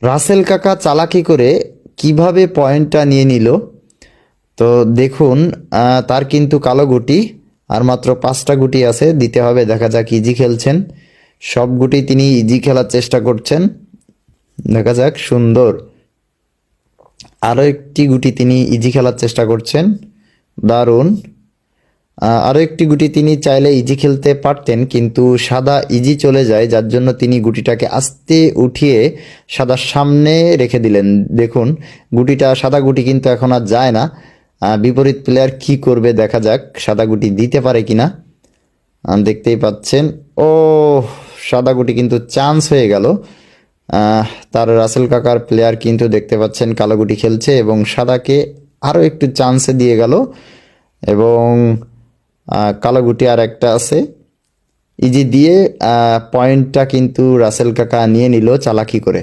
রাসেল কাকা চালাকি করে কিভাবে পয়েন্টটা নিয়ে নিল। তো দেখুন, তার কিন্তু কালো গুটি আর মাত্র 5টা গুটি আছে, দিতে হবে। দেখা যাক, ইজি খেলছেন, সব গুটি তিনি ইজি খেলার চেষ্টা করছেন। দেখা যাক, সুন্দর। আরও একটি গুটি তিনি ইজি খেলার চেষ্টা করছেন, দারুণ। আরও একটি গুটি তিনি চাইলে ইজি খেলতে পারতেন, কিন্তু সাদা ইজি চলে যায়, যার জন্য তিনি গুটিটাকে আস্তে উঠিয়ে সাদার সামনে রেখে দিলেন। দেখুন, গুটিটা, সাদা গুটি কিন্তু এখন আর যায় না। বিপরীত প্লেয়ার কি করবে, দেখা যাক সাদা গুটি দিতে পারে কিনা। দেখতেই পাচ্ছেন, ও, সাদা গুটি কিন্তু চান্স হয়ে গেল। তার রাসেল কাকার প্লেয়ার কিন্তু দেখতে পাচ্ছেন কালো গুটি খেলছে এবং সাদাকে আরও একটু চান্সে দিয়ে গেল। এবং কালো গুটি আর একটা আছে, ইজি দিয়ে পয়েন্টটা কিন্তু রাসেল কাকা নিয়ে নিল চালাকি করে।